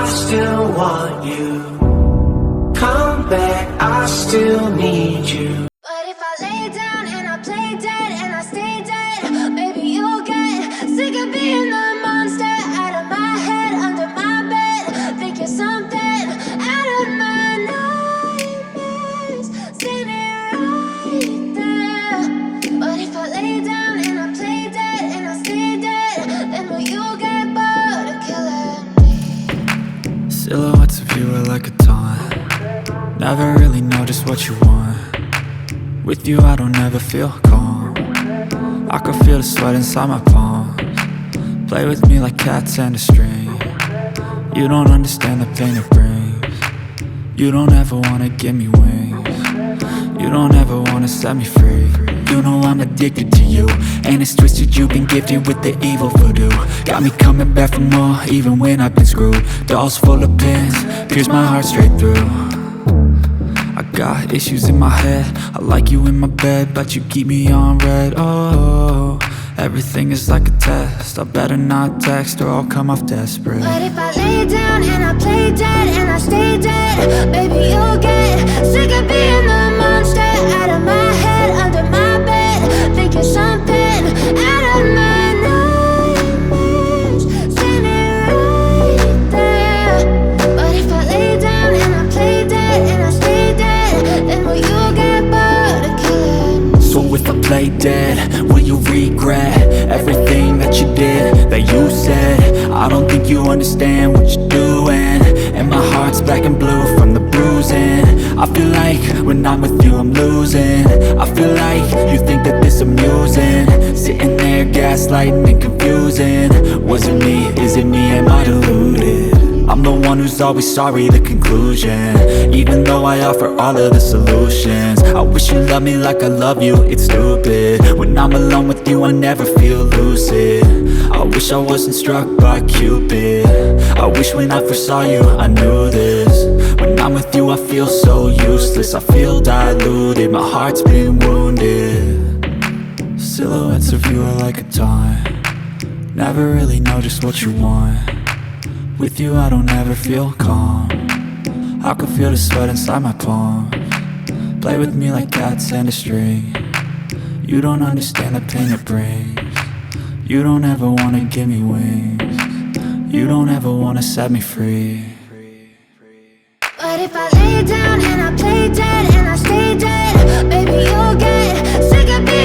I still want you. Come back, I still need you. But if I lay down and I play dead and I stay dead, maybe you'll get sick of being the monster out of my head, under my bed. Think you're something out of my nightmares, standing right there. But if I lay down and I play dead and I stay dead, then will you get bored of killing me? Silhouettes of you are like a taunt. Never really know just what you want. With you I don't ever feel calm. I can feel the sweat inside my palms. Play with me like cats and a string. You don't understand the pain it brings. You don't ever wanna give me wings. You don't ever wanna set me free. You know I'm addicted to you, and it's twisted, you've been gifted with the evil voodoo. Got me coming back for more, even when I've been screwed. Dolls full of pins, pierce my heart straight through. I got issues in my head, I like you in my bed, but you keep me on red. Oh, everything is like a test, I better not text or I'll come off desperate. But if I lay down and I play dead and I stay dead, baby you'll get sick of being the monster out of my head, under my bed. Think you're something out of my nightmares, standing right there. But if I lay down and I play dead and I stay dead, then will you get bored of killing me? So if I play dead, will you regret everything that you did, that you said? I don't think you understand what you're doing, and my heart's black and blue from the bruising. I feel like when I'm with you I'm losing. I feel like you think that this amusing, sitting there gaslighting and confusing. Was it me? Is it me? Am I deluded? I'm the one who's always sorry, the conclusion. Even though I offer all of the solutions, I wish you loved me like I love you, it's stupid. When I'm alone with you I never feel lucid. I wish I wasn't struck by Cupid. I wish when I first saw you I knew this. When I'm with you I feel so useless, I feel diluted, my heart's been wounded. Silhouettes of you are like a taunt. Never really know just what you want. With you I don't ever feel calm. I can feel the sweat inside my palms. Play with me like cats and a string. You don't understand the pain it brings. You don't ever wanna give me wings. You don't ever wanna set me free. But if I lay down and I play dead and I stay dead, baby you'll get sick of being